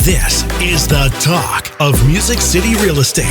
This is the talk of Music City Real Estate.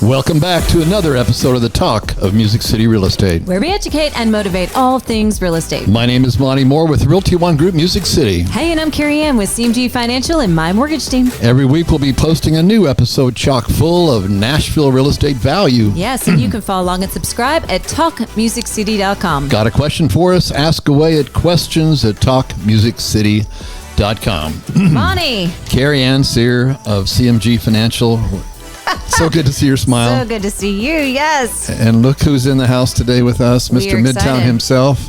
Welcome back to another episode of the Talk of Music City Real Estate, where we educate and motivate all things real estate. My name is Monte Mohr with Realty One Group Music City. Hey, and I'm CareyAnn with CMG Financial and my mortgage team. Every week we'll be posting a new episode chock full of Nashville real estate value. Yes, and you can follow along and subscribe at talkmusiccity.com. Got a question for us? Ask away at questions@talkmusiccity.com. Monty. CareyAnn Sear of CMG Financial. So good to see your smile. So good to see you, yes. And look who's in the house today with us, Mr. Midtown himself,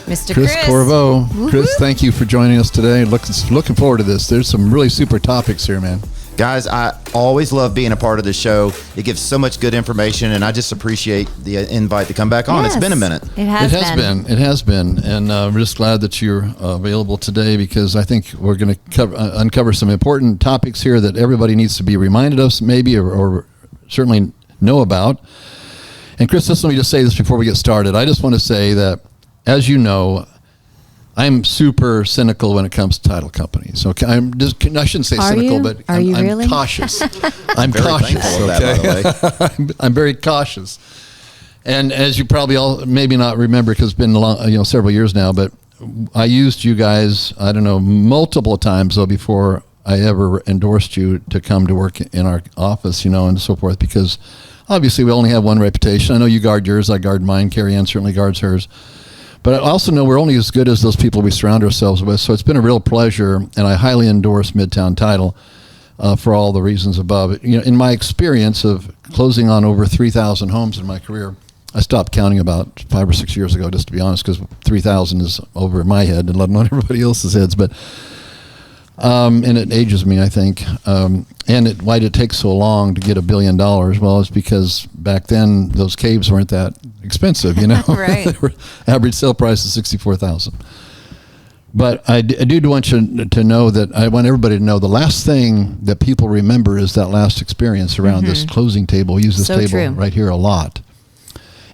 Mr. Chris Corriveau. Woo-hoo. Chris, thank you for joining us today. Looking forward to this. There's some really super topics here, man. Guys, I always love being a part of the show. It gives so much good information, and I just appreciate the invite to come back on. Yes, it's been a minute. It has been. And we're just glad that you're available today, because I think we're going to uncover some important topics here that everybody needs to be reminded of, maybe, or certainly know about. And Chris, let me just say this before we get started. I just want to say that, as you know, I'm super cynical when it comes to title companies. Okay, I shouldn't say cynical, but I'm really? Cautious. I'm very cautious. Thankful of that, by the way. I'm very cautious. And as you probably all maybe not remember, because it's been several years now, but I used you guys, I don't know, multiple times though before I ever endorsed you to come to work in our office, and so forth, because obviously we only have one reputation. I know you guard yours, I guard mine, CareyAnn certainly guards hers. But I also know we're only as good as those people we surround ourselves with. So it's been a real pleasure, and I highly endorse Midtown Title for all the reasons above. In my experience of closing on over 3,000 homes in my career, I stopped counting about 5 or 6 years ago, just to be honest, because 3,000 is over my head and let alone everybody else's heads. But and it ages me, I think. And why did it take so long to get $1 billion? Well, it's because back then those caves weren't that expensive, Right. Average sale price is $64,000. But I do want you to know that I want everybody to know the last thing that people remember is that last experience around this closing table. We use this table right here a lot.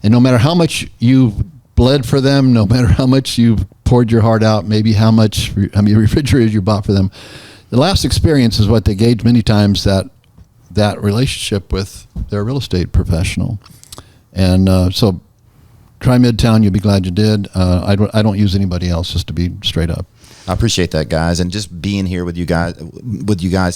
And no matter how much you've bled for them, no matter how much you've poured your heart out, maybe how many refrigerators you bought for them, the last experience is what they gauge many times that relationship with their real estate professional. And so try Midtown. You'll be glad you did. I don't use anybody else, just to be straight up. I appreciate that, guys, and just being here with you guys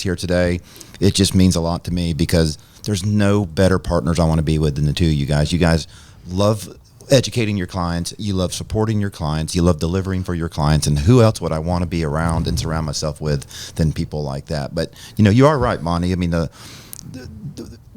here today, it just means a lot to me, because there's no better partners I want to be with than the two of you guys. You guys love educating your clients, you love supporting your clients, you love delivering for your clients, and who else would I want to be around and surround myself with than people like that? But you are right, Monty. I mean,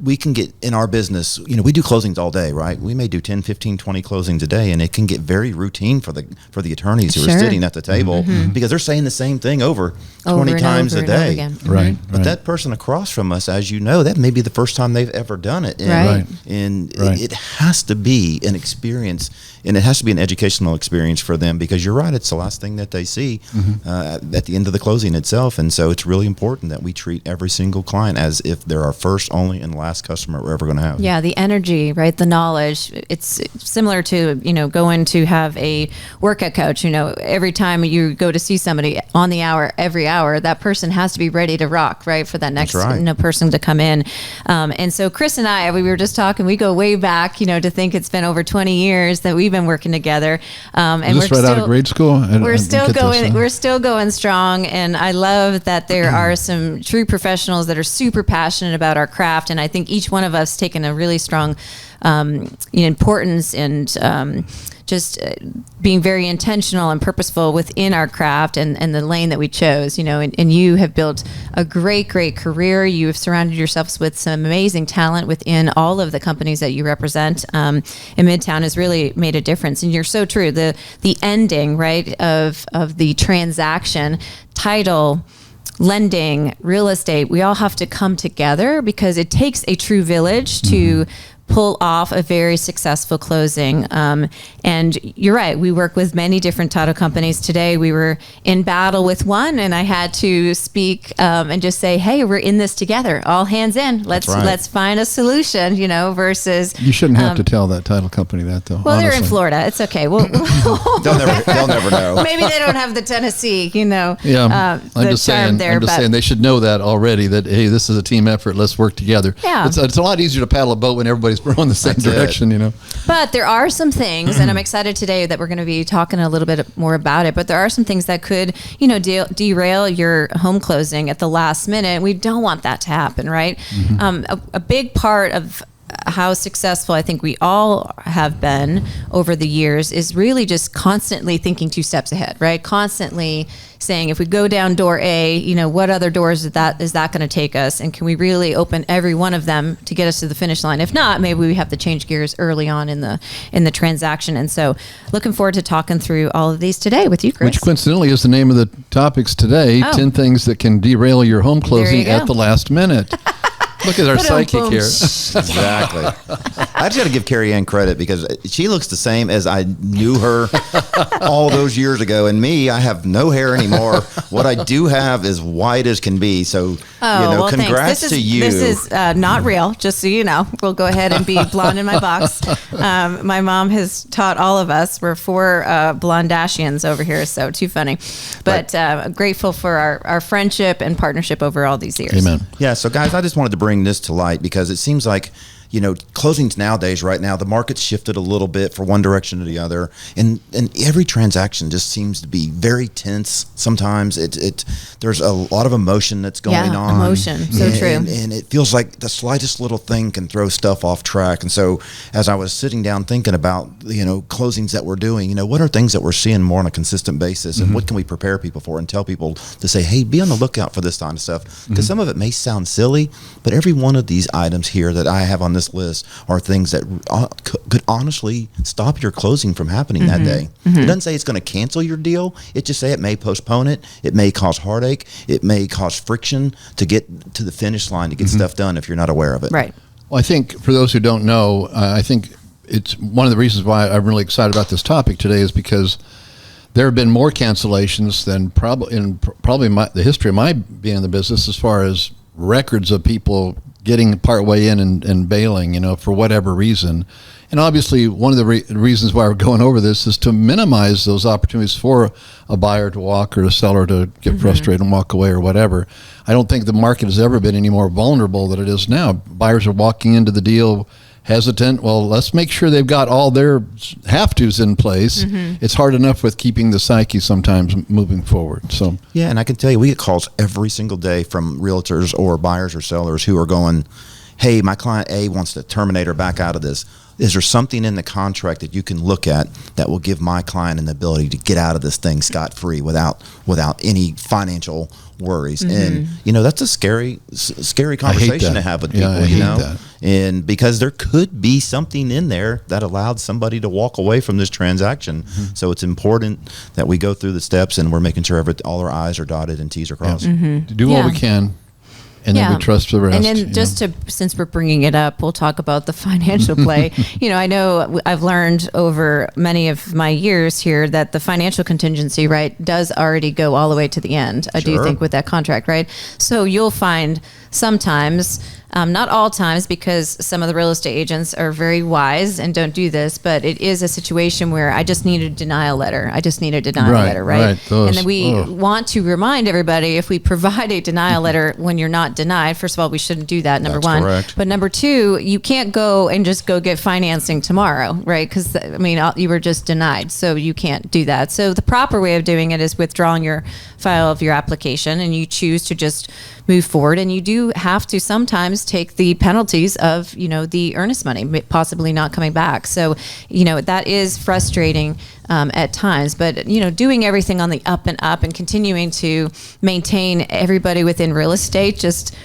we can get in our business, we do closings all day, right? We may do 10, 15, 20 closings a day, and it can get very routine for the attorneys who are sitting at the table, because they're saying the same thing over 20 times a day. Right. But that person across from us, as you know, that may be the first time they've ever done it. And it has to be an experience, and it has to be an educational experience for them, because you're right, it's the last thing that they see at the end of the closing itself. And so it's really important that we treat every single client as if they're our first, only, and last customer we're ever going to have. Yeah, the energy, right? The knowledge. It's similar to, going to have a workout coach. Every time you go to see somebody on the hour, every hour, that person has to be ready to rock, right? For that next person to come in. And so Chris and I, we were just talking, we go way back, to think it's been over 20 years that we've been working together. And just right out of grade school? We're still going strong. And I love that there are some true professionals that are super passionate about our craft. And I think each one of us taken a really strong importance and just being very intentional and purposeful within our craft and the lane that we chose, and you have built a great career. You have surrounded yourselves with some amazing talent within all of the companies that you represent. And Midtown has really made a difference. And you're so true. The ending, right, of the transaction, title, lending, real estate, we all have to come together, because it takes a true village to pull off a very successful closing. And you're right, we work with many different title companies. Today we were in battle with one, and I had to speak and just say, hey, we're in this together, all hands in. Let's find a solution, versus... You shouldn't have to tell that title company that, though. Well, honestly. they're in Florida. It's okay. They'll never know. Maybe they don't have the Tennessee, Yeah, I'm just saying they should know that already, that, hey, this is a team effort. Let's work together. Yeah. It's a lot easier to paddle a boat when everybody's rowing the same direction, But there are some things, and I'm excited today that we're going to be talking a little bit more about it, but there are some things that could, derail your home closing at the last minute. We don't want that to happen, right? A big part of how successful I think we all have been over the years is really just constantly thinking 2 steps ahead, right? Constantly saying, if we go down door A, what other doors is that going to take us? And can we really open every one of them to get us to the finish line? If not, maybe we have to change gears early on in the transaction. And so looking forward to talking through all of these today with you, Chris. Which coincidentally is the name of the topics today, 10 things that can derail your home closing at the last minute. Look at our psychic here. Exactly. I just got to give CareyAnn credit because she looks the same as I knew her all those years ago. And me, I have no hair anymore. What I do have is white as can be. So, congrats to you. This is not real, just so you know. We'll go ahead and be blonde in my box. My mom has taught all of us. We're 4 blondashians over here, so too funny. But grateful for our friendship and partnership over all these years. Amen. Yeah, so guys, I just wanted to bring this to light because it seems like closings nowadays, right now, the market's shifted a little bit for one direction or the other, and every transaction just seems to be very tense. Sometimes there's a lot of emotion that's going on. Emotion, so true. And it feels like the slightest little thing can throw stuff off track. And so, as I was sitting down thinking about closings that we're doing, what are things that we're seeing more on a consistent basis, and what can we prepare people for, and tell people to say, hey, be on the lookout for this kind of stuff, because some of it may sound silly, but every one of these items here that I have on this list are things that could honestly stop your closing from happening that day. It doesn't say it's going to cancel your deal. It just say it may postpone it. It may cause heartache. It may cause friction to get to the finish line to get stuff done if you're not aware of it. Right. Well, I think for those who don't know, I think it's one of the reasons why I'm really excited about this topic today is because there have been more cancellations than probably the history of my being in the business, as far as records of people getting partway in and bailing, for whatever reason. And obviously, one of the reasons why we're going over this is to minimize those opportunities for a buyer to walk or a seller to get frustrated and walk away or whatever. I don't think the market has ever been any more vulnerable than it is now. Buyers are walking into the deal hesitant. Well, let's make sure they've got all their have-tos in place. It's hard enough with keeping the psyche sometimes moving forward. So yeah, and I can tell you, we get calls every single day from realtors or buyers or sellers who are going, hey, my client A wants to terminate or back out of this. Is there something in the contract that you can look at that will give my client an ability to get out of this thing scot-free without any financial worries? And that's a scary conversation to have with people. I hate that. And because there could be something in there that allowed somebody to walk away from this transaction. So it's important that we go through the steps and we're making sure all our I's are dotted and T's are crossed. Do what we can. And then we trust the rest. And then since we're bringing it up, we'll talk about the financial play. I know I've learned over many of my years here that the financial contingency, right, does already go all the way to the end. I do think with that contract, right? So you'll find sometimes, not all times, because some of the real estate agents are very wise and don't do this, but it is a situation where I just need a denial letter. I just need a denial letter, right? And then we want to remind everybody, if we provide a denial letter when you're not denied, first of all, we shouldn't do that, number one. Correct. But number two, you can't go and just go get financing tomorrow, right? Because, you were just denied, so you can't do that. So the proper way of doing it is withdrawing your file of your application, and you choose to just move forward. And you do have to sometimes take the penalties of, the earnest money, possibly not coming back. So, that is frustrating at times, but, doing everything on the up and up and continuing to maintain everybody within real estate just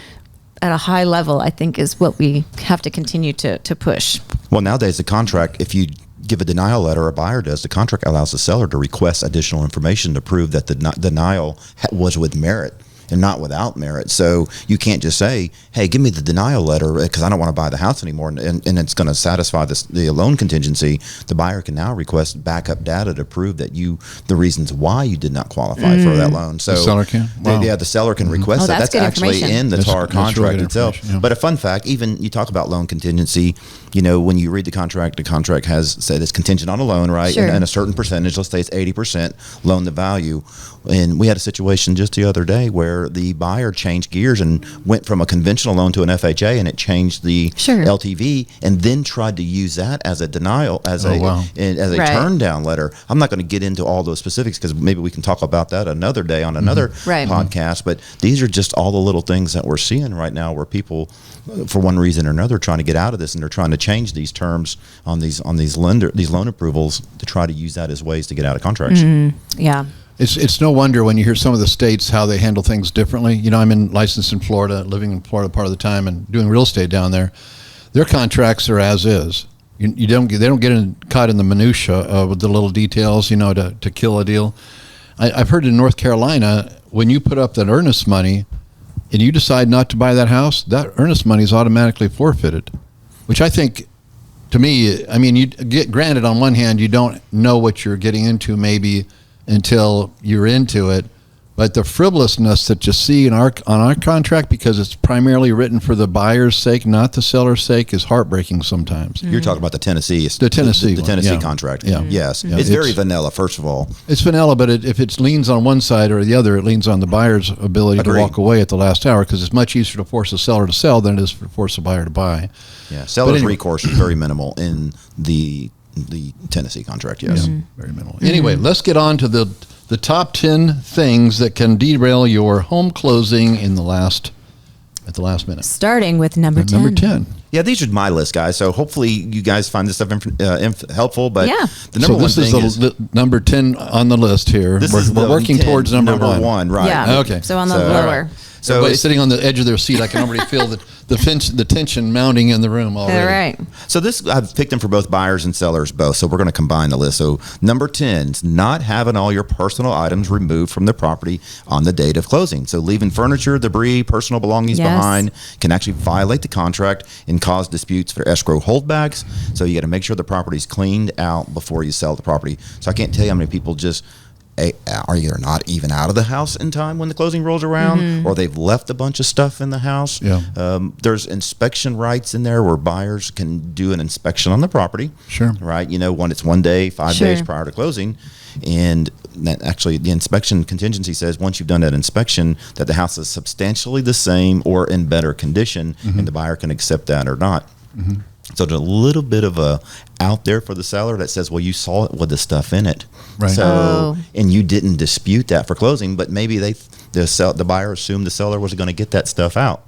at a high level, I think, is what we have to continue to push. Well, nowadays the contract, if you give a denial letter, a buyer does, the contract allows the seller to request additional information to prove that the denial was with merit. and not without merit. So you can't just say, hey, give me the denial letter because I don't want to buy the house anymore, and it's going to satisfy the loan contingency. The buyer can now request backup data to prove that the reasons why you did not qualify for that loan. So the seller can? Wow. The seller can request that. That's actually in the TAR contract really itself. Yeah. But a fun fact, even you talk about loan contingency, when you read the contract has said it's contingent on a loan, right? Sure. And a certain percentage, let's say it's 80% loan to value. And we had a situation just the other day where the buyer changed gears and went from a conventional loan to an FHA, and it changed the LTV, and then tried to use that as a denial, as a turn down letter. I'm not going to get into all those specifics because maybe we can talk about that another day on another podcast. But these are just all the little things that we're seeing right now where people, for one reason or another, trying to get out of this, and they're trying to change these terms on these loan approvals to try to use that as ways to get out of contracts. Yeah. It's no wonder when you hear some of the states how they handle things differently. I'm licensed in Florida, living in Florida part of the time, and doing real estate down there. Their contracts are as is. They don't get caught in the minutia with the little details, to kill a deal. I've heard in North Carolina, when you put up that earnest money and you decide not to buy that house, that earnest money is automatically forfeited, which I think, to me, you get granted on one hand, you don't know what you're getting into maybe until you're into it, but the frivolousness that you see on our contract, because it's primarily written for the buyer's sake, not the seller's sake, is heartbreaking sometimes. You're talking about the Tennessee contract. Yeah. Yes. Yeah. It's very vanilla, first of all. It's vanilla, but if it leans on one side or the other, it leans on the buyer's ability to walk away at the last hour, because it's much easier to force a seller to sell than it is to force a buyer to buy. Yeah. Seller's recourse is very minimal in the Tennessee contract. Yes. Very minimal. Anyway, let's get on to the top 10 things that can derail your home closing at the last minute. Starting with number 10. Number 10. Yeah, these are my list, guys. So hopefully you guys find this stuff helpful. But the number one thing is number 10 on the list here. We're working towards number one. Right? Yeah. Okay. So on the lower. So everybody's sitting on the edge of their seat. I can already feel the tension mounting in the room already. All right. So I've picked them for both buyers and sellers both. So we're going to combine the list. So number 10 is not having all your personal items removed from the property on the date of closing. So leaving furniture, debris, personal belongings behind can actually violate the contract and cause disputes for escrow holdbacks. So you got to make sure the property's cleaned out before you sell the property. So I can't tell you how many people just are either not even out of the house in time when the closing rolls around, or they've left a bunch of stuff in the house. Yeah. There's inspection rights in there where buyers can do an inspection on the property. Sure. Right. When it's 1 day, 5 days prior to closing. And that actually the inspection contingency says once you've done that inspection that the house is substantially the same or in better condition, and the buyer can accept that or not. So there's a little bit of a out there for the seller that says, well, you saw it with the stuff in it. Right. So, and you didn't dispute that for closing, but maybe the buyer assumed the seller was going to get that stuff out.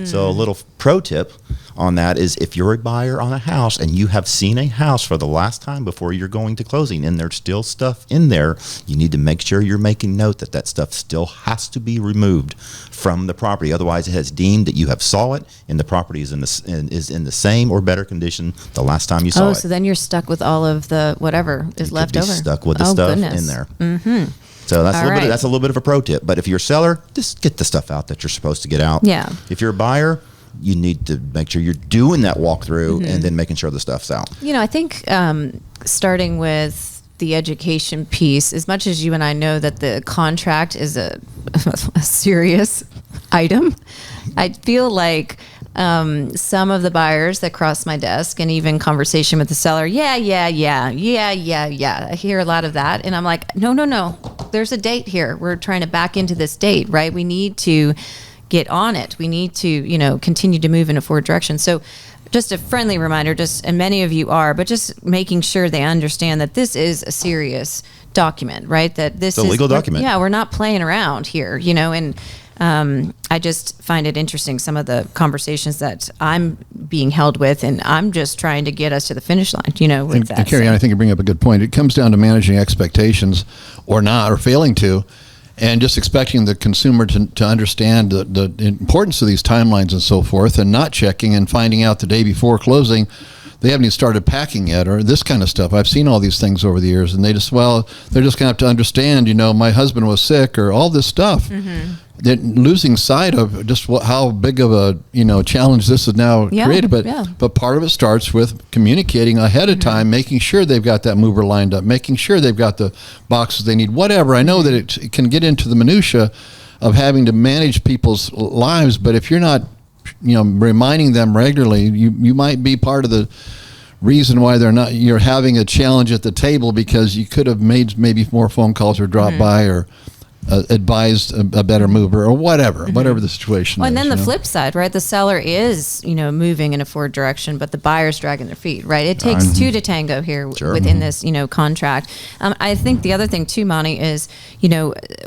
So a little pro tip on that is if you're a buyer on a house and you have seen a house for the last time before you're going to closing and there's still stuff in there, you need to make sure you're making note that stuff still has to be removed from the property. Otherwise, it has deemed that you have saw it and the property is in the same or better condition the last time you saw it. Oh, so then you're stuck with all of the whatever is left over. Stuck with the stuff in there. So that's a little bit of a pro tip. But if you're a seller, just get the stuff out that you're supposed to get out. Yeah. If you're a buyer, you need to make sure you're doing that walkthrough and then making sure the stuff's out. I think starting with the education piece, as much as you and I know that the contract is a serious item, I feel like some of the buyers that cross my desk and even conversation with the seller, I hear a lot of that. And I'm like, no, there's a date here. We're trying to back into this date, right? We need to get on it. We need to, continue to move in a forward direction. So just a friendly reminder, and many of you are, but just making sure they understand that this is a serious document, right? That this is a legal document. We're not playing around here, and I just find it interesting, some of the conversations that I'm being held with, and I'm just trying to get us to the finish line, with that. And CareyAnn, I think you bring up a good point. It comes down to managing expectations or not, or failing to, and just expecting the consumer to understand the importance of these timelines and so forth, and not checking and finding out the day before closing they haven't even started packing yet, or this kind of stuff. I've seen all these things over the years, and they're just going to have to understand, my husband was sick, or all this stuff. They're losing sight of just how big of a challenge this is now created. But part of it starts with communicating ahead of time, making sure they've got that mover lined up, making sure they've got the boxes they need, whatever. I know that it can get into the minutia of having to manage people's lives, but if you're not reminding them regularly, you might be part of the reason why you're having a challenge at the table, because you could have made maybe more phone calls or dropped by or advised a better mover or whatever the situation is. And then the flip side, right? The seller is, moving in a forward direction, but the buyer's dragging their feet, right? It takes two to tango here within this, contract. I think the other thing too, Monte, is,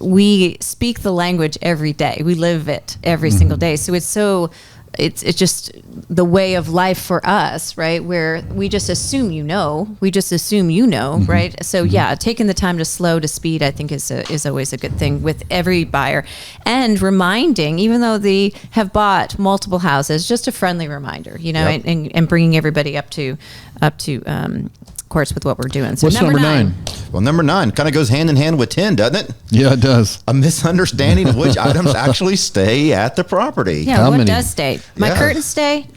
we speak the language every day. We live it every single day. So it's just the way of life for us, right? Where we just assume right? So taking the time to slow to speed, I think is always a good thing with every buyer, and reminding, even though they have bought multiple houses, just a friendly reminder, and bringing everybody up to course with what we're doing. So what's number 9? Well, number 9 kind of goes hand in hand with 10, doesn't it? Yeah, it does. A misunderstanding of which items actually stay at the property. Yeah, what does stay? My curtains stay?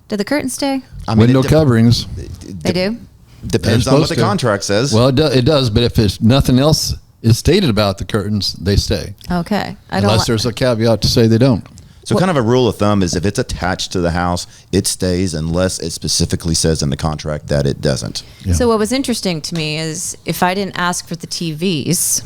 Do the curtains stay? Window coverings. They do? Depends on what the contract says. Well, it does, but if there's nothing else is stated about the curtains, they stay. Okay. Unless there's a caveat to say they don't. So kind of a rule of thumb is if it's attached to the house, it stays unless it specifically says in the contract that it doesn't. Yeah. So what was interesting to me is if I didn't ask for the TVs,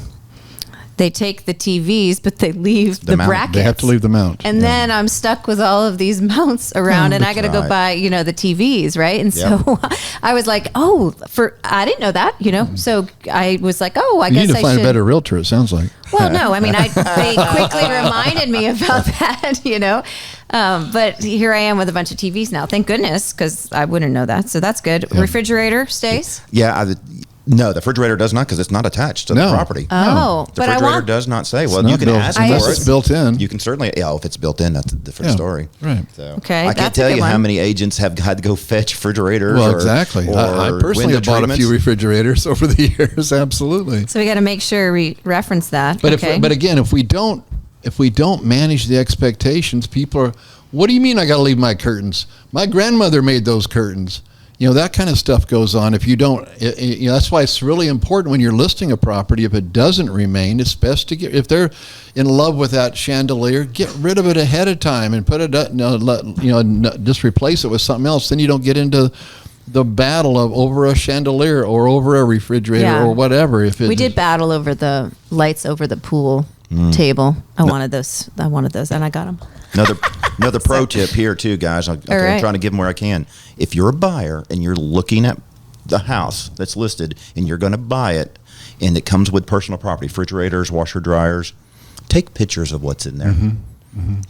they take the TVs, but they leave the brackets. They have to leave the mount. And then I'm stuck with all of these mounts around, and I got to go buy, the TVs, right? And so I was like, I didn't know that, So I was like, I guess I should. You need to find a better realtor, it sounds like. Well, no, I mean, they quickly reminded me about that, But here I am with a bunch of TVs now. Thank goodness, because I wouldn't know that. So that's good. Yeah. Refrigerator stays? Yeah, no, the refrigerator does not, because it's not attached to the property. Oh, the refrigerator does not say. Well, you can ask for it. Unless it's built in. You can certainly. if it's built in, that's a different story. Right. So, okay. I can't tell you how many agents have had to go fetch refrigerators. Well, exactly. I personally have bought a few refrigerators over the years. Absolutely. So we got to make sure we reference that. But but again, if we don't manage the expectations, people are. What do you mean I got to leave my curtains? My grandmother made those curtains. That kind of stuff goes on. If you don't, that's why it's really important when you're listing a property. If it doesn't remain, it's best to if they're in love with that chandelier, get rid of it ahead of time and put it, just replace it with something else. Then you don't get into the battle of over a chandelier or over a refrigerator or whatever. We did battle over the lights over the pool table. I wanted those, and I got them. Another pro tip here too, guys. I'm trying to give them where I can. If you're a buyer and you're looking at the house that's listed and you're going to buy it, and it comes with personal property, refrigerators, washer, dryers, take pictures of what's in there.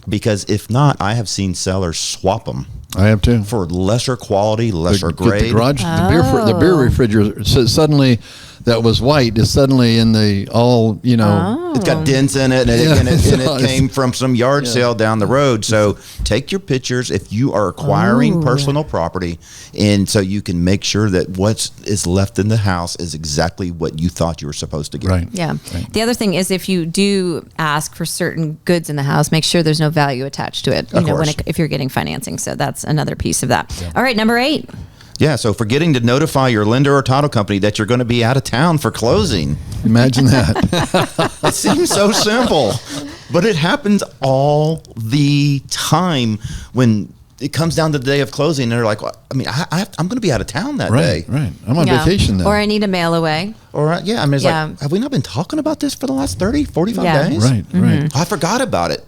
Because if not, I have seen sellers swap them. I have too. For lesser quality, lesser grade. The garage, the beer refrigerator. So suddenly, that was white is suddenly in the all, It's got dents in it, and it came from some yard sale down the road. So take your pictures if you are acquiring personal property, and so you can make sure that what is left in the house is exactly what you thought you were supposed to get. Right. Yeah. Right. The other thing is if you do ask for certain goods in the house, make sure there's no value attached to it. If you're getting financing. So that's another piece of that. Yeah. All right, number 8. Yeah, so forgetting to notify your lender or title company that you're going to be out of town for closing. Imagine that. It seems so simple, but it happens all the time when it comes down to the day of closing. And they're like, I'm going to be out of town that day. Right. I'm on vacation then. Or I need a mail away. Or, like, have we not been talking about this for the last 30, 45 days? Right. Oh, I forgot about it.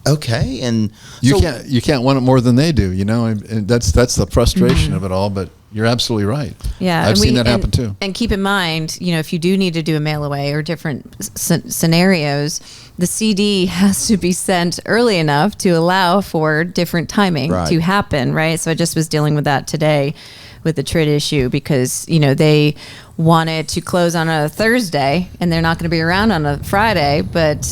Okay, and you can't want it more than they do, and that's the frustration of it all. But you're absolutely right. Yeah, I've seen that happen too. And keep in mind, if you do need to do a mail away or different scenarios, the CD has to be sent early enough to allow for different timing to happen. Right. So I just was dealing with that today with the TRID issue because they wanted to close on a Thursday and they're not going to be around on a Friday, but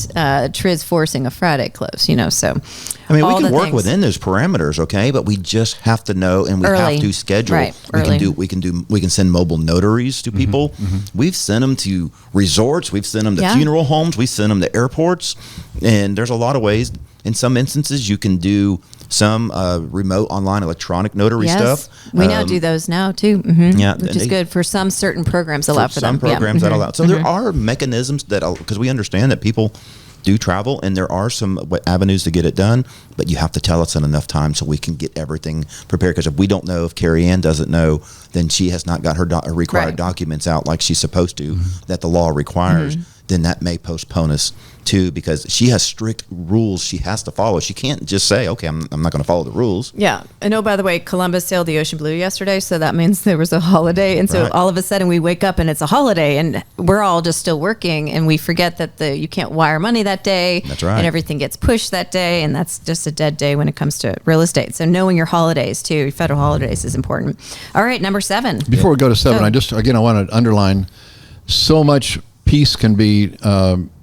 TRI's forcing a Friday close, so. I mean, we can work within those parameters, okay? But we just have to know, and we have to schedule. Right, we can send mobile notaries to people. We've sent them to resorts. We've sent them to funeral homes. We sent them to airports, and there's a lot of ways. In some instances, you can do some remote online electronic notary stuff. We now do those now too. Yeah, which is good for some certain programs allow for them. Some programs that allow. So there are mechanisms that, because we understand that people do travel, and there are some avenues to get it done, but you have to tell us in enough time so we can get everything prepared. Because if we don't know, if CareyAnn doesn't know, then she has not got her required documents out like she's supposed to, that the law requires, then that may postpone us too, because she has strict rules she has to follow. She can't just say, okay, I'm not going to follow the rules. Yeah. And by the way, Columbus sailed the Ocean Blue yesterday, so that means there was a holiday. And so all of a sudden we wake up and it's a holiday, and we're all just still working, and we forget that you can't wire money that day. That's right. And everything gets pushed that day, and that's just a dead day when it comes to real estate. So knowing your holidays too, your federal holidays, is important. All right, number 7. Before we go to 7, I want to underline, so much peace can be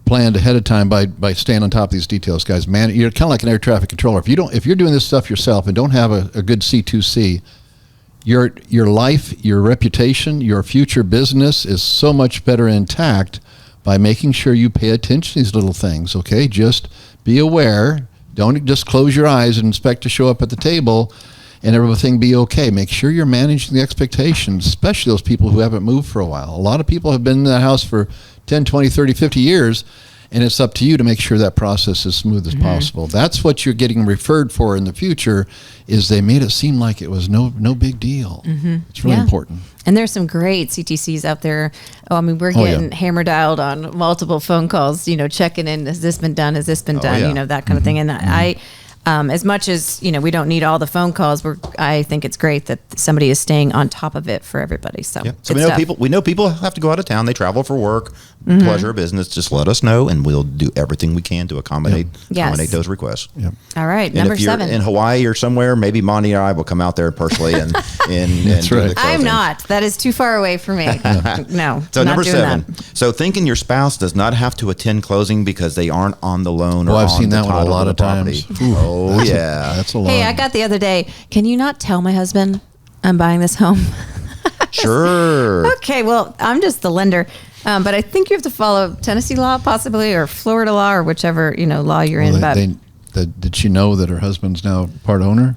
planned ahead of time by staying on top of these details, guys. Man, you're kind of like an air traffic controller. If you're doing this stuff yourself and don't have a good C2C, your life, your reputation, your future business is so much better intact by making sure you pay attention to these little things. Okay, just be aware. Don't just close your eyes and expect to show up at the table and everything be okay. Make sure you're managing the expectations, especially those people who haven't moved for a while. A lot of people have been in that house for 10, 20, 30, 50 years, and it's up to you to make sure that process is as smooth as possible. That's what you're getting referred for in the future, is they made it seem like it was no big deal. It's really important. And there's some great CTCs out there. We're getting hammer dialed on multiple phone calls, checking in, has this been done? Has this been done? That kind of thing. And I as much as we don't need all the phone calls, I think it's great that somebody is staying on top of it for everybody. So we know people have to go out of town. They travel for work, pleasure, business. Just let us know, and we'll do everything we can to accommodate those requests. All right, and number if you're 7 in Hawaii or somewhere, maybe Monte or I will come out there personally and That's do right. the closing. I'm not. That is too far away for me. No. So not number doing 7. that. So thinking your spouse does not have to attend closing because they aren't on the loan or I've on seen the that one a title lot of the of property. times. Oh yeah. That's a lot. Hey, I got the other day. Can you not tell my husband I'm buying this home? Sure. Okay, well, I'm just the lender. But I think you have to follow Tennessee law possibly, or Florida law, or whichever, law you're in. Did she know that her husband's now part owner?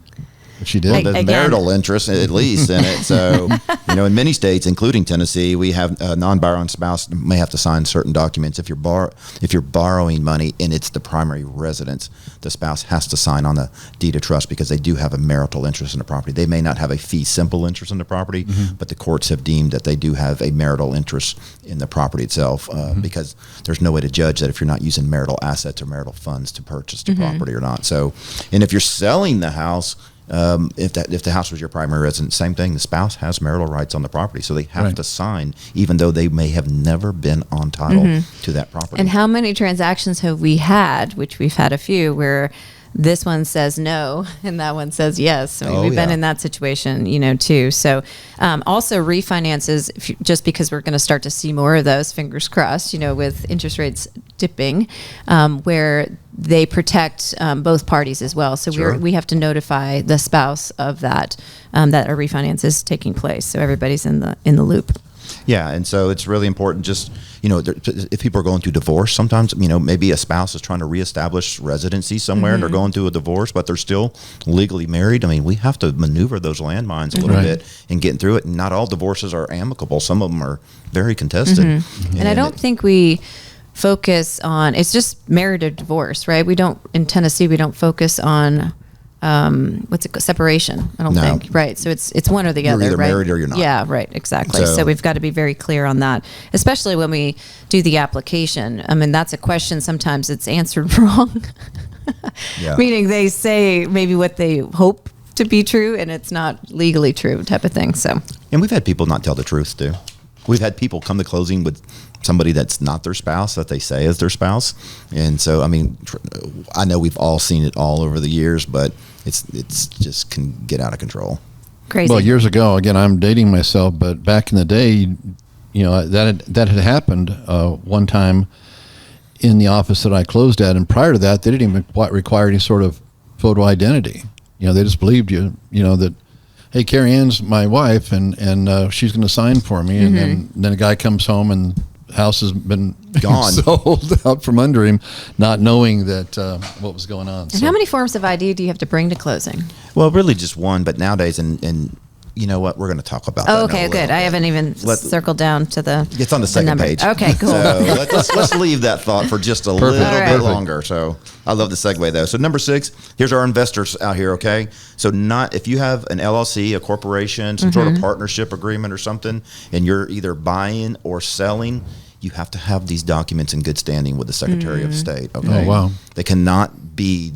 If she did. Well, there's marital interest at least in it. So, in many states, including Tennessee, we have a non-borrowing spouse may have to sign certain documents. If you're borrowing money and it's the primary residence, the spouse has to sign on the deed of trust because they do have a marital interest in the property. They may not have a fee simple interest in the property, but the courts have deemed that they do have a marital interest in the property itself because there's no way to judge that if you're not using marital assets or marital funds to purchase the property or not. So, and if you're selling the house, if the house was your primary residence, same thing. The spouse has marital rights on the property, so they have to sign, even though they may have never been on title to that property. And how many transactions have we had, which we've had a few, where this one says no and that one says yes? We've been in that situation, too. So also refinances, just because we're going to start to see more of those, fingers crossed, with interest rates dipping, where they protect both parties as well. So we have to notify the spouse of that, that a refinance is taking place. So everybody's in the loop. Yeah, and so it's really important. Just if people are going through divorce, sometimes maybe a spouse is trying to reestablish residency somewhere and they're going through a divorce, but they're still legally married. I mean, we have to maneuver those landmines a little bit and getting through it. And not all divorces are amicable. Some of them are very contested. And I don't think we focus on, it's just married or divorce, right? In Tennessee, we don't focus on separation. I don't think. Right. So it's one or the other. You're either right? married or you're not. Yeah. Right. Exactly. So we've got to be very clear on that, especially when we do the application. I mean, that's a question. Sometimes it's answered wrong. Meaning they say maybe what they hope to be true and it's not legally true, type of thing. So. And we've had people not tell the truth too. We've had people come to closing with somebody that's not their spouse that they say is their spouse. And so, I mean, I know we've all seen it all over the years, but it's just can get out of control. Crazy. Well, years ago, again, I'm dating myself, but back in the day, that had happened one time in the office that I closed at, and prior to that, they didn't even require any sort of photo identity. They just believed that, hey, CareyAnn's my wife, and she's going to sign for me, and then a guy comes home and the house has been gone, sold out from under him, not knowing that what was going on. And how many forms of ID do you have to bring to closing? Well, really just one, but nowadays, and you know what, we're going to talk about that. Okay, good. I haven't even circled down to the. It's on the second page. Okay, cool. So let's leave that thought for just a little bit longer. So I love the segue though. So number 6, here's our investors out here. Okay, so if you have an LLC, a corporation, some sort of partnership agreement or something, and you're either buying or selling, you have to have these documents in good standing with the Secretary of State. Okay. Oh, wow. They cannot be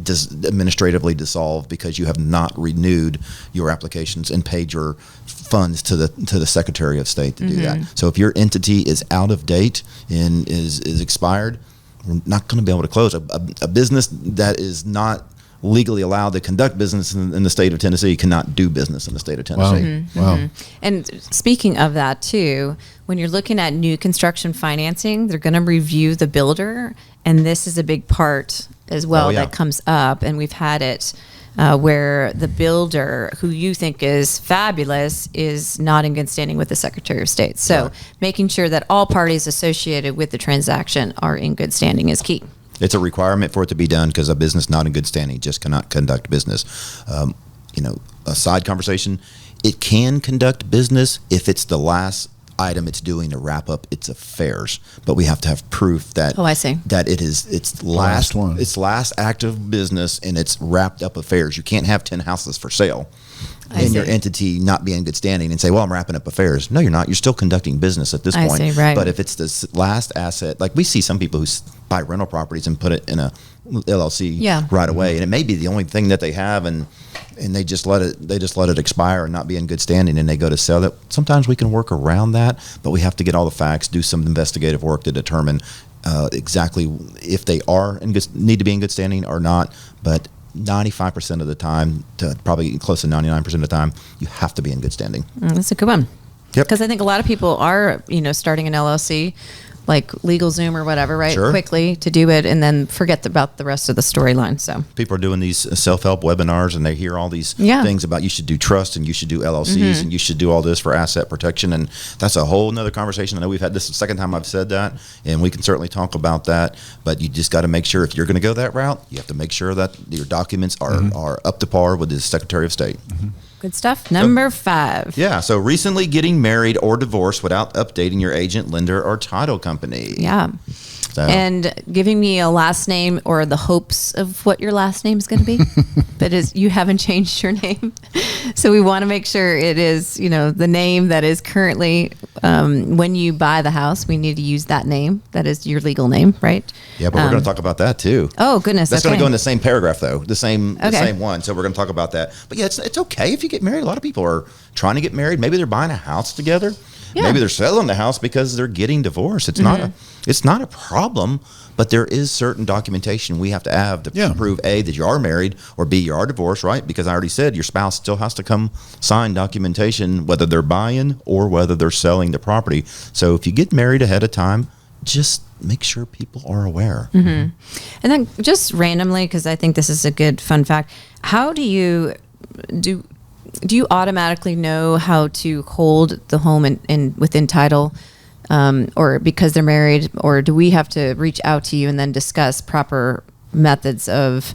administratively dissolved because you have not renewed your applications and paid your funds to the Secretary of State to do that. So if your entity is out of date and is expired, we're not going to be able to close. A business that is not legally allowed to conduct business in the state of Tennessee cannot do business in the state of Tennessee. Wow. And speaking of that too, when you're looking at new construction financing, they're going to review the builder, and this is a big part as well that comes up. And we've had it where the builder, who you think is fabulous, is not in good standing with the Secretary of State. So making sure that all parties associated with the transaction are in good standing is key. It's a requirement for it to be done because a business not in good standing just cannot conduct business. A side conversation, it can conduct business if it's the last item it's doing to wrap up its affairs, but we have to have proof that that it's last one, its last active business and it's wrapped up affairs. You can't have 10 houses for sale and your entity not be in good standing and say, well, I'm wrapping up affairs. No, you're not. You're still conducting business at this point. But if it's this last asset, like we see some people who buy rental properties and put it in a LLC right away, and it may be the only thing that they have, and they just let it expire and not be in good standing, and they go to sell it. Sometimes we can work around that, but we have to get all the facts, do some investigative work to determine exactly if they are need to be in good standing or not. But 95% of the time, to probably close to 99% of the time, you have to be in good standing. That's a good one. Yep. Because I think a lot of people are, starting an LLC, like LegalZoom or whatever, right? Sure. Quickly to do it and then forget about the rest of the storyline. So people are doing these self-help webinars and they hear all these things about you should do trust and you should do LLCs and you should do all this for asset protection, and that's a whole nother conversation. I know we've had this the second time I've said that, and we can certainly talk about that, but you just got to make sure if you're going to go that route, you have to make sure that your documents are up to par with the Secretary of State. Good stuff. Number 5. Yeah. So recently getting married or divorced without updating your agent, lender, or title company. Yeah. So. And giving me a last name or the hopes of what your last name is going to be. That is, you haven't changed your name. So we want to make sure it is, the name that is currently, when you buy the house, we need to use that name. That is your legal name, right? Yeah, but we're going to talk about that too. Oh, goodness. That's going to go in the same paragraph though, the same one. So we're going to talk about that. But yeah, it's okay if you get married. A lot of people are trying to get married. Maybe they're buying a house together. Yeah. Maybe they're selling the house because they're getting divorced. It's not a problem, but there is certain documentation we have to have to prove A, that you are married, or B, you are divorced, right? Because I already said your spouse still has to come sign documentation whether they're buying or whether they're selling the property. So if you get married ahead of time, just make sure people are aware. And then just randomly, because I think this is a good fun fact, how do you automatically know how to hold the home in within title, or because they're married, or do we have to reach out to you and then discuss proper methods of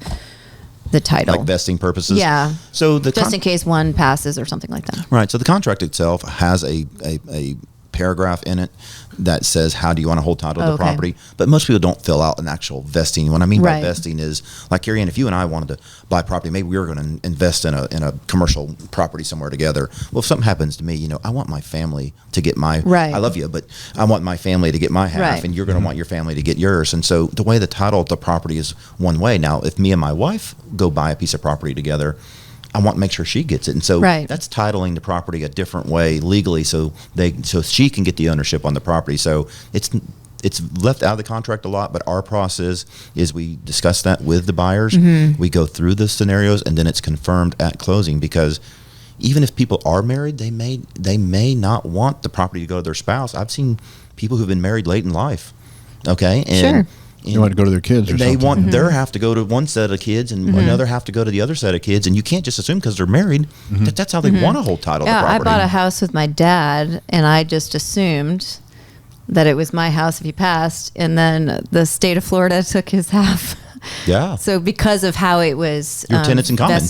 the title, like vesting purposes? Yeah. So just in case one passes or something like that. Right. So the contract itself has a paragraph in it that says how do you want to hold title to the property, but most people don't fill out an actual vesting. What I mean by vesting is, like CareyAnn, if you and I wanted to buy property, maybe we were going to invest in a commercial property somewhere together. Well, if something happens to me, I want my family to get my I love you, but I want my family to get my half, and you're going to want your family to get yours. And so the way the title of the property is one way. Now, if me and my wife go buy a piece of property together, I want to make sure she gets it. And so that's titling the property a different way legally so she can get the ownership on the property. So it's left out of the contract a lot, but our process is we discuss that with the buyers. We go through the scenarios, and then it's confirmed at closing, because even if people are married, they may not want the property to go to their spouse. I've seen people who've been married late in life. Okay, and they want to go to their kids. Or they something. want their half to go to one set of kids, and another half to go to the other set of kids. And you can't just assume because they're married that that's how they want to hold title to the property. I bought a house with my dad, and I just assumed that it was my house if he passed, and then the state of Florida took his half. Yeah. So because of how it was, your tenants in common,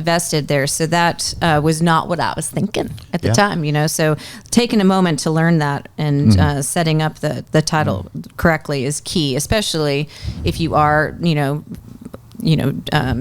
vested there. So that was not what I was thinking at the time. So taking a moment to learn that and setting up the title correctly is key, especially if you are,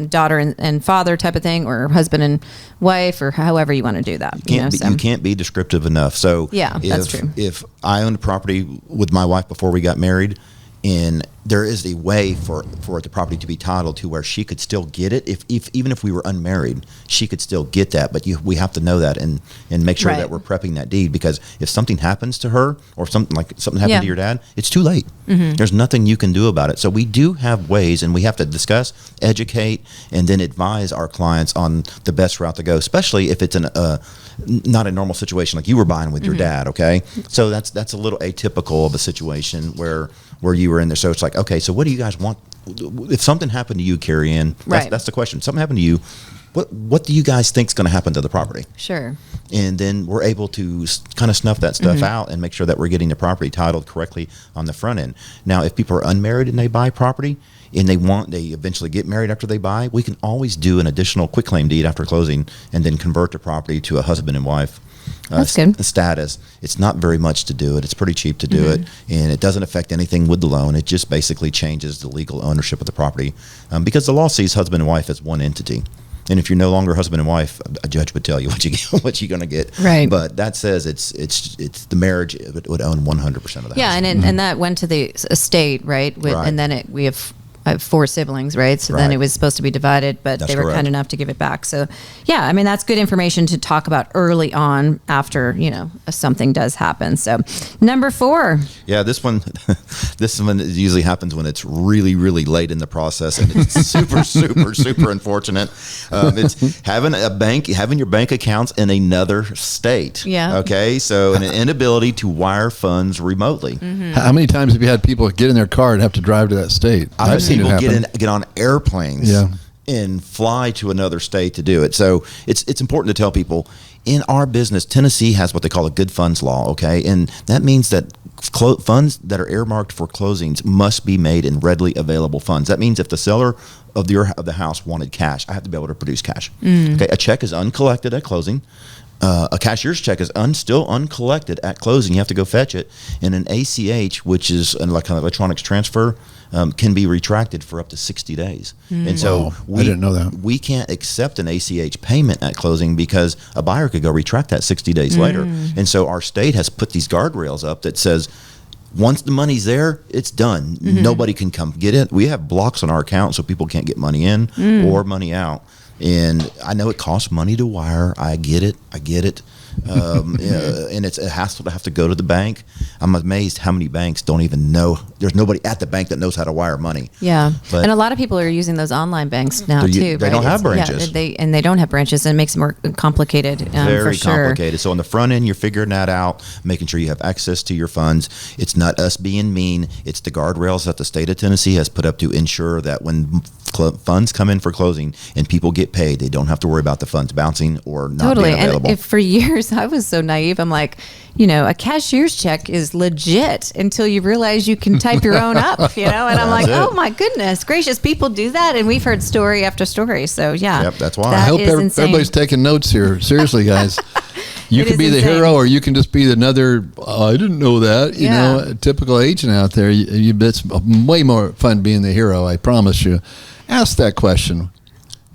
daughter and father type of thing, or husband and wife, or however you want to do that. You can't be descriptive enough. So that's true. If I owned a property with my wife before we got married, and there is a way for the property to be titled to where she could still get it, even if we were unmarried, she could still get that. But we have to know that and make sure that we're prepping that deed, because if something happens to her, or something happened to your dad, it's too late. There's nothing you can do about it. So we do have ways, and we have to discuss, educate, and then advise our clients on the best route to go, especially if it's not a normal situation like you were buying with your dad. Okay, so that's a little atypical of a situation where you were in there. So it's like, okay, so what do you guys want? If something happened to you, CareyAnn, that's the question. Something happened to you, what do you guys think is going to happen to the property? Sure. And then we're able to kind of snuff that stuff out and make sure that we're getting the property titled correctly on the front end. Now, if people are unmarried and they buy property, and they eventually get married after they buy, we can always do an additional quitclaim deed after closing and then convert the property to a husband and wife status. It's not very much to do it. It's pretty cheap to do it, and it doesn't affect anything with the loan. It just basically changes the legal ownership of the property, because the law sees husband and wife as one entity. And if you're no longer husband and wife, a judge would tell you what you're going to get. Right. But that says it's the marriage would own 100% of the house. Yeah, and that went to the estate, right? And then we have 4 siblings, right? So then it was supposed to be divided, but they were kind enough to give it back. So yeah, I mean, that's good information to talk about early on after, something does happen. So number 4. Yeah, this one usually happens when it's really, really late in the process, and it's super, super, super unfortunate. It's having your bank accounts in another state. Yeah. Okay. So an inability to wire funds remotely. How many times have you had people get in their car and have to drive to that state? I've seen people get on airplanes and fly to another state to do it. So it's important to tell people, in our business, Tennessee has what they call a good funds law, okay? And that means that funds that are earmarked for closings must be made in readily available funds. That means if the seller of the house wanted cash, I have to be able to produce cash. Okay, a check is uncollected at closing. A cashier's check is still uncollected at closing. You have to go fetch it. And an ACH, which is an electronics transfer, can be retracted for up to 60 days. And so I didn't know that. We can't accept an ACH payment at closing because a buyer could go retract that 60 days later. And so our state has put these guardrails up that says, once the money's there, it's done. Nobody can come get it. We have blocks on our account so people can't get money in or money out. And I know it costs money to wire. I get it. And it's a hassle to have to go to the bank. I'm amazed how many banks don't even know. There's nobody at the bank that knows how to wire money. Yeah, but and a lot of people are using those online banks now too. They don't have branches. Yeah, they don't have branches, and it makes it more complicated. Very for sure. complicated. So on the front end, you're figuring that out, making sure you have access to your funds. It's not us being mean. It's the guardrails that the state of Tennessee has put up to ensure that when funds come in for closing and people get paid, they don't have to worry about the funds bouncing or not being available. And for years I was so naive. I'm like, a cashier's check is legit until you realize you can type your own up, and I'm like, oh my goodness gracious, people do that, and we've heard story after story. So that's why I hope everybody's taking notes here. Seriously, guys. You can be the hero, or you can just be another. I didn't know that. You know, a typical agent out there. It's way more fun being the hero. I promise you. Ask that question.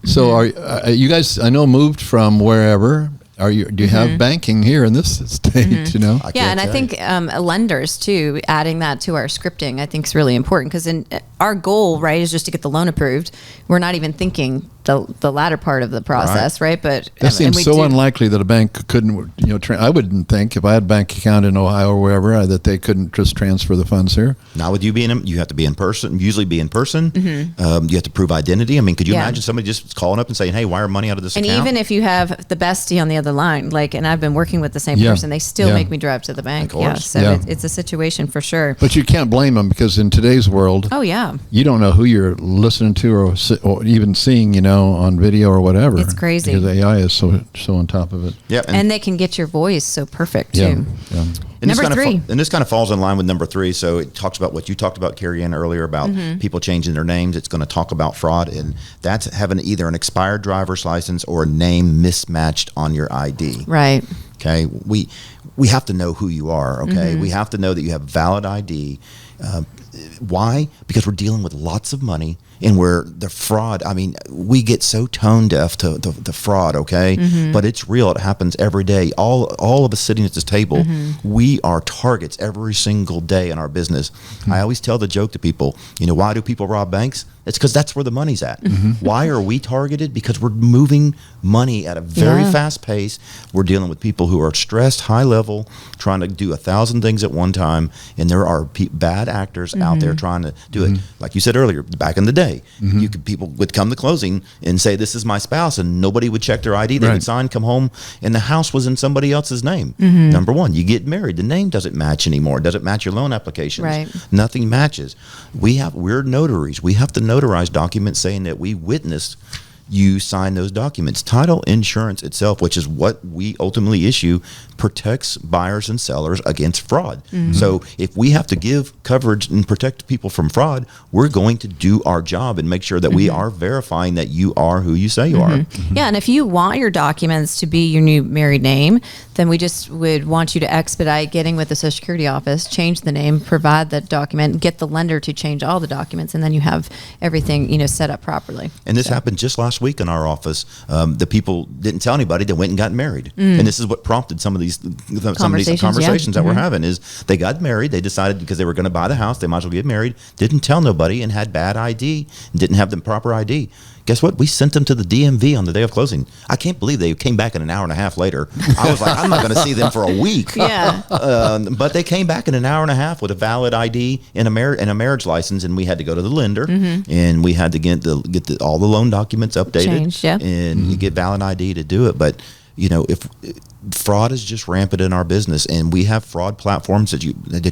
So, are you guys? I know moved from wherever. Do you have banking here in this state? And I think lenders too. Adding that to our scripting, I think is really important, because our goal, right, is just to get the loan approved. We're not even thinking the latter part of the process, right? But that seems so unlikely that a bank couldn't, I wouldn't think if I had a bank account in Ohio or wherever that they couldn't just transfer the funds here. Not with you you have to be in person, usually be in person. You have to prove identity. I mean, could you imagine somebody just calling up and saying, hey, wire money out of this account? And even if you have the bestie on the other line, and I've been working with the same person, they still make me drive to the bank. Yeah, so it's a situation for sure. But you can't blame them because in today's world, you don't know who you're listening to or even seeing, on video or whatever. It's crazy. Because AI is so on top of it. Yeah, and they can get your voice so perfect too. Yeah. And number 3. And this kind of falls in line with number 3. So it talks about what you talked about, CareyAnn, earlier about people changing their names. It's going to talk about fraud, and that's having either an expired driver's license or a name mismatched on your ID. Right. Okay. We have to know who you are. Okay. We have to know that you have valid ID. Why? Because we're dealing with lots of money, and where the fraud, we get so tone deaf to the fraud, okay? But it's real. It happens every day. All of us sitting at this table, we are targets every single day in our business. I always tell the joke to people, why do people rob banks? It's because that's where the money's at. Why are we targeted? Because we're moving money at a very fast pace. We're dealing with people who are stressed, high level, trying to do 1,000 things at one time, and there are bad actors out there trying to do it. Like you said earlier, back in the day, people would come to closing and say, this is my spouse, and nobody would check their ID. They would sign, come home, and the house was in somebody else's name. Number one, you get married, the name doesn't match anymore. It doesn't match your loan applications. Right. Nothing matches. We're notaries. We have to notarize documents saying that we witnessed you sign those documents. Title insurance itself, which is what we ultimately issue, protects buyers and sellers against fraud. So if we have to give coverage and protect people from fraud, we're going to do our job and make sure that we are verifying that you are who you say you are. Yeah, and if you want your documents to be your new married name, then we just would want you to expedite getting with the Social Security office, change the name, provide the document, get the lender to change all the documents, and then you have everything set up properly. And this happened just last week in our office. The people didn't tell anybody. They went and got married, and this is what prompted some of these conversations that we're having. Is they got married. They decided because they were going to buy the house, they might as well get married. Didn't tell nobody and had bad ID and didn't have the proper ID. Guess what? We sent them to the DMV on the day of closing. I can't believe they came back an hour and a half later. I was like, I'm not going to see them for a week. But they came back in an hour and a half with a valid ID and a marriage license, and we had to go to the lender, and we had to get all the loan documents updated, and you get valid ID to do it. But if fraud is just rampant in our business, and we have fraud platforms that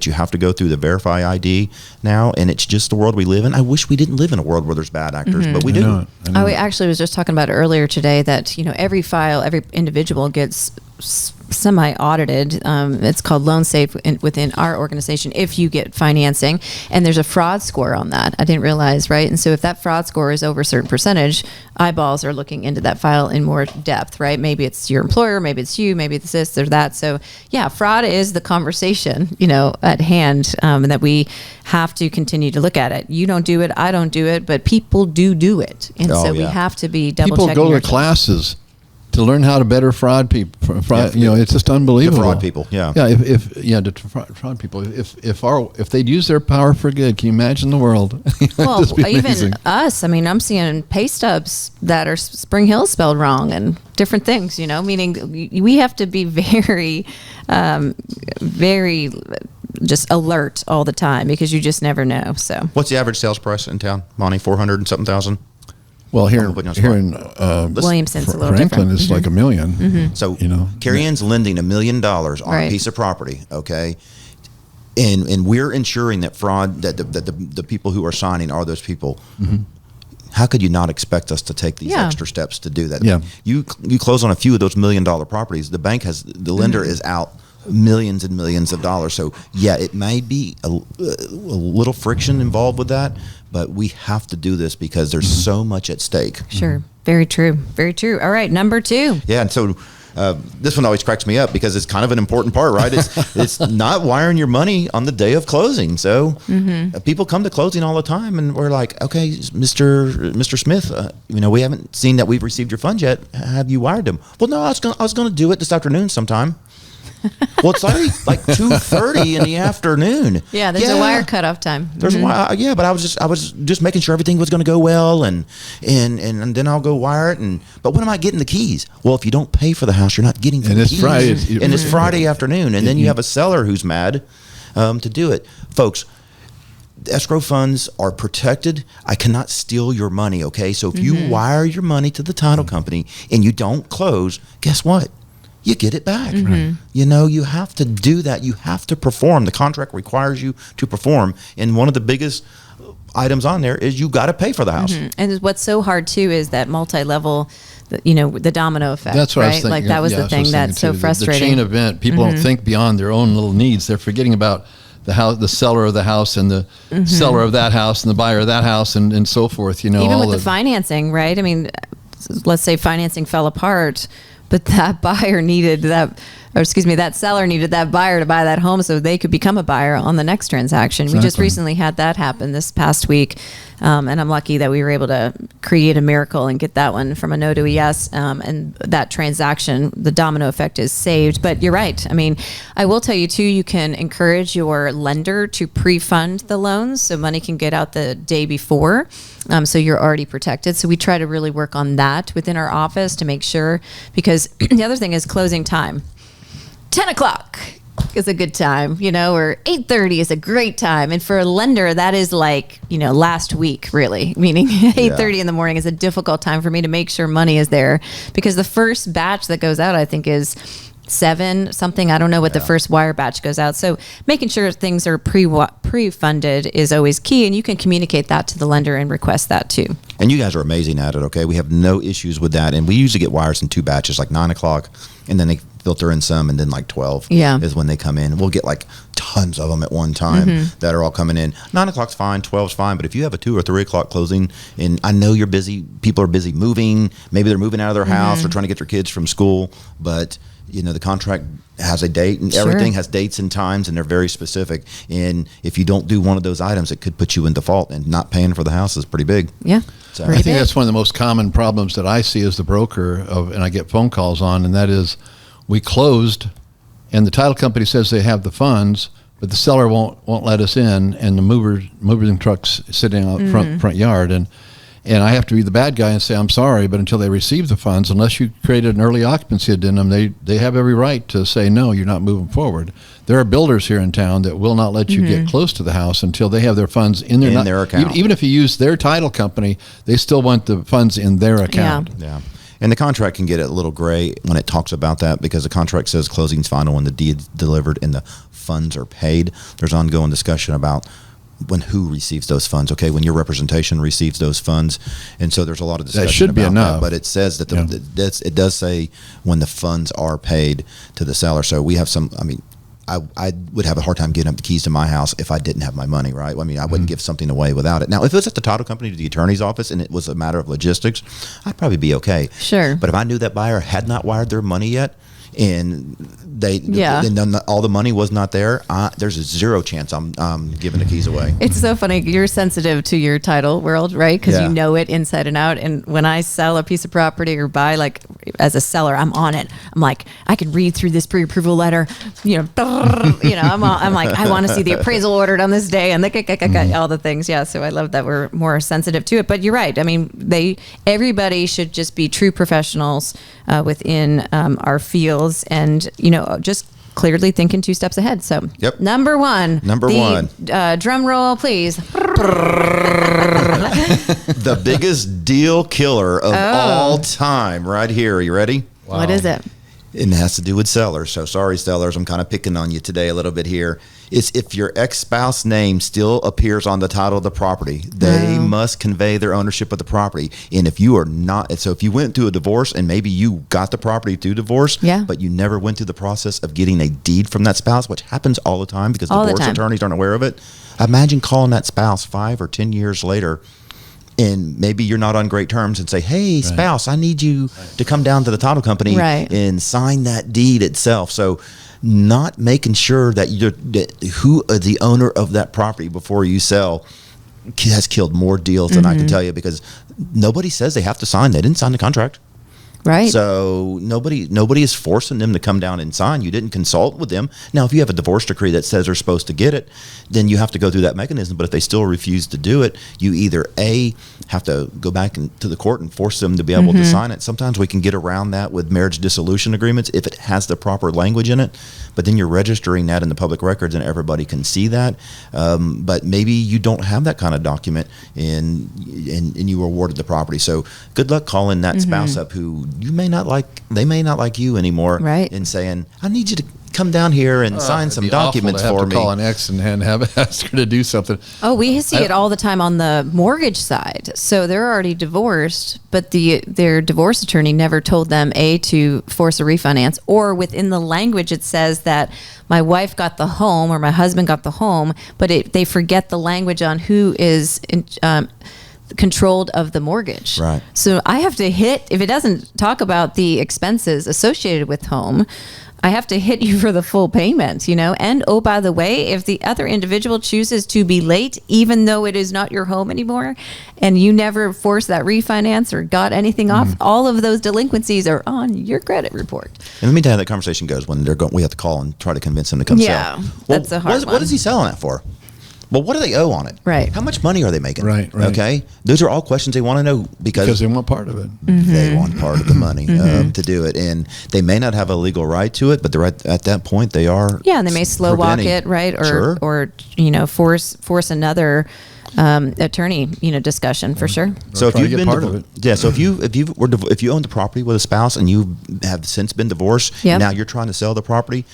you have to go through the Verify ID now, and it's just the world we live in. I wish we didn't live in a world where there's bad actors, but we do. We actually was just talking about it earlier today that every file, every individual gets semi-audited. It's called Loan Safe within our organization if you get financing, and there's a fraud score on that. I didn't realize, right? And so if that fraud score is over a certain percentage, eyeballs are looking into that file in more depth, right? Maybe it's your employer, maybe it's you, maybe it's this or that. So yeah, fraud is the conversation, at hand, and that we have to continue to look at it. You don't do it, I don't do it, but people do it. And we have to be double checking. People go to classes to learn how to better fraud people. It's just unbelievable. To fraud people, to fraud people. If they'd use their power for good, can you imagine the world? Well, even us. I'm seeing pay stubs that are Spring Hill spelled wrong and different things. Meaning we have to be very, very just alert all the time because you just never know. So, what's the average sales price in town, Monty? 400 and something thousand. Well, here in Williamson's a little Franklin, different. it's like $1 million. So, CareyAnn's lending $1 million on a piece of property, okay? And we're ensuring that fraud, that the people who are signing are those people. How could you not expect us to take these extra steps to do that? Yeah. You close on a few of those $1 million properties, the lender is out millions and millions of dollars. So it may be a little friction involved with that, but we have to do this because there's so much at stake. Sure. Very true. Very true. All right. Number 2. Yeah. And so this one always cracks me up because it's kind of an important part, right? It's not wiring your money on the day of closing. So people come to closing all the time and we're like, okay, Mr. Smith, we haven't seen that we've received your funds yet. Have you wired them? Well, no, I was going to do it this afternoon sometime. Well, it's like 2:30 in the afternoon. Yeah, there's a wire cutoff time. There's a wire, yeah, but I was just making sure everything was going to go well, and then I'll go wire it. But when am I getting the keys? Well, if you don't pay for the house, you're not getting the keys. And it's Friday afternoon, and then you have a seller who's mad to do it, folks. Escrow funds are protected. I cannot steal your money, okay? So if you wire your money to the title company and you don't close, guess what? You get it back. You know, you have to do that. You have to perform. The contract requires you to perform. And one of the biggest items on there is you got to pay for the house. And what's so hard too is that multi-level, you know, the domino effect. That's what right? I was thinking. Like that was the thing that's so frustrating. The chain event. People don't think beyond their own little needs. They're forgetting about the house, the seller of the house, and the seller of that house, and the buyer of that house, and so forth. You know, even all with the financing, right? I mean, let's say financing fell apart, but that buyer needed that, or excuse me, that seller needed that buyer to buy that home so they could become a buyer on the next transaction. Exactly. We just recently had that happen this past week, and I'm lucky that we were able to create a miracle and get that one from a no to a yes, and that transaction, the domino effect is saved. But you're right. I mean, I will tell you too, you can encourage your lender to pre-fund the loans so money can get out the day before. So you're already protected. So we try to really work on that within our office to make sure, because the other thing is closing time. 10 o'clock is a good time, you know, or 8:30 is a great time. And for a lender, that is like, you know, last week, really, meaning 8:30 in the morning is a difficult time for me to make sure money is there, because the first batch that goes out, I think, is 7 something. I don't know what the first wire batch goes out. So making sure things are pre-funded is always key, and you can communicate that to the lender and request that too. And you guys are amazing at it, okay? We have no issues with that. And we usually get wires in 2 batches, like 9 o'clock, and then they filter in some, and then like 12 is when they come in. We'll get like tons of them at one time that are all coming in. 9 o'clock's fine, 12's fine, but if you have a 2 or 3 o'clock closing, and I know you're busy, people are busy moving, maybe they're moving out of their house or trying to get their kids from school, but you know, the contract has a date, and everything has dates and times, and they're very specific. And if you don't do one of those items, it could put you in default, and not paying for the house is pretty big. Yeah. So I think that's one of the most common problems that I see as the broker and I get phone calls on, and that is we closed and the title company says they have the funds, but the seller won't let us in, and the moving truck's sitting out front yard, and I have to be the bad guy and say, I'm sorry, but until they receive the funds, unless you created an early occupancy addendum, they have every right to say, no, you're not moving forward. There are builders here in town that will not let you get close to the house until they have their funds in their account. Even if you use their title company, they still want the funds in their account. Yeah. And the contract can get a little gray when it talks about that, because the contract says closing's final when the deed's delivered and the funds are paid. There's ongoing discussion about who receives those funds, okay, when your representation receives those funds. And so there's a lot of discussion that should be about enough. that, but it says that it does say when the funds are paid to the seller. So we have some, I mean, I would have a hard time getting up the keys to my house if I didn't have my money, right? I mean, I wouldn't give something away without it. Now, if it was at the title company to the attorney's office and it was a matter of logistics, I'd probably be okay. Sure. But if I knew that buyer had not wired their money yet, and and all the money was not there, there's a 0 chance I'm giving the keys away. It's so funny. You're sensitive to your title world, right? Because you know it inside and out. And when I sell a piece of property or buy, like as a seller, I'm on it. I'm like, I could read through this pre-approval letter. I'm like, I want to see the appraisal ordered on this day and all the things. Yeah. So I love that we're more sensitive to it. But you're right. I mean, everybody should just be true professionals within our fields, and just clearly thinking 2 steps ahead. So number one, drum roll, please. The biggest deal killer of all time, right here. Are you ready? Wow. What is it? It has to do with sellers. So sorry, sellers, I'm kind of picking on you today a little bit here. It's if your ex-spouse name still appears on the title of the property, they must convey their ownership of the property. And if you are not, so if you went through a divorce and maybe you got the property through divorce, but you never went through the process of getting a deed from that spouse, which happens all the time because divorce attorneys aren't aware of it. Imagine calling that spouse 5 or 10 years later, and maybe you're not on great terms, and say, hey, spouse, I need you to come down to the title company and sign that deed itself. So not making sure that who the owner of that property before you sell has killed more deals than I can tell you, because nobody says they have to sign. They didn't sign the contract. Right. So nobody is forcing them to come down and sign. You didn't consult with them. Now, if you have a divorce decree that says they're supposed to get it, then you have to go through that mechanism. But if they still refuse to do it, you either have to go back to the court and force them to be able to sign it. Sometimes we can get around that with marriage dissolution agreements if it has the proper language in it. But then you're registering that in the public records and everybody can see that. But maybe you don't have that kind of document and you were awarded the property. So good luck calling that spouse up who they may not like you anymore, right? And saying, I need you to come down here and sign some documents for me. Call an ex and have ask her to do something. Oh, we see it all the time on the mortgage side. So they're already divorced, but their divorce attorney never told them to force a refinance, or within the language it says that my wife got the home or my husband got the home, but they forget the language on who is controlled of the mortgage. Right. So I have to hit, if it doesn't talk about the expenses associated with home, I have to hit you for the full payment, And oh, by the way, if the other individual chooses to be late, even though it is not your home anymore, and you never forced that refinance or got anything off, all of those delinquencies are on your credit report. And let me tell you how that conversation goes when we have to call and try to convince them to come sell. Yeah, that's a hard one. What is he selling that for? Well, what do they owe on it? Right. How much money are they making? Right. Okay. Those are all questions they want to know because they want part of it. They want part of the money to do it. And they may not have a legal right to it, but they're at that point they are. Yeah, and they may slow walk it, right? Or force another attorney, discussion for sure. So if you've been part of it. Yeah, so if you owned the property with a spouse and you have since been divorced, now you're trying to sell the property,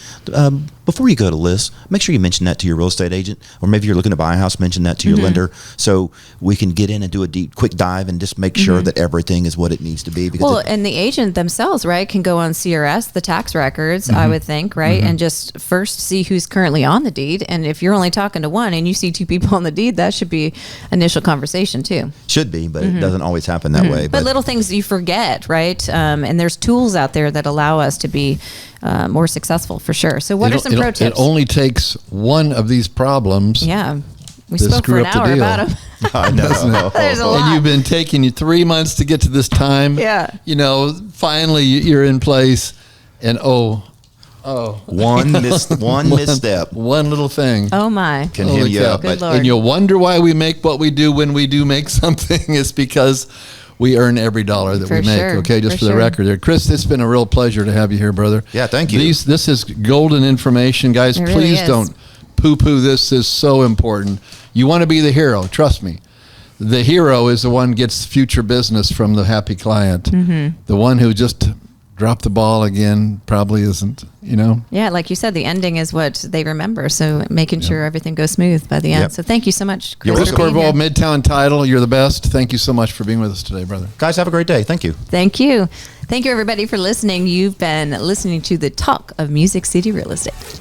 before you go to list, make sure you mention that to your real estate agent, or maybe you're looking to buy a house, mention that to your lender, so we can get in and do a quick dive and just make sure that everything is what it needs to be. Because and the agent themselves, right, can go on CRS, the tax records, I would think, right, and just first see who's currently on the deed. And if you're only talking to one and you see two people on the deed, that should be initial conversation too. Should be, but it doesn't always happen that way. But little things you forget, right? And there's tools out there that allow us to be more successful for sure. So what are some pro tips? It only takes one of these problems. Yeah. We spoke for an hour about them. I know. There's a lot. And you've been taking you 3 months to get to this time. Yeah. Finally you're in place, and one misstep, one little thing. Oh my. Can hit you up. Good Lord. And you'll wonder why we make what we do when we do make something. It's because we earn every dollar that we make. Sure. Okay, just for the record there. Chris, it's been a real pleasure to have you here, brother. Yeah, thank you. This is golden information, guys. It really Please is. don't poo-poo this. Is so important. You want to be the hero. Trust me. The hero is the one who gets future business from the happy client. The one who just dropped the ball again probably isn't, Yeah, like you said, the ending is what they remember. So making sure everything goes smooth by the end. Yep. So thank you so much, Chris. Chris for being Corriveau, here. Midtown Title. You're the best. Thank you so much for being with us today, brother. Guys, have a great day. Thank you. Thank you. Thank you, everybody, for listening. You've been listening to the Talk of Music City Real Estate.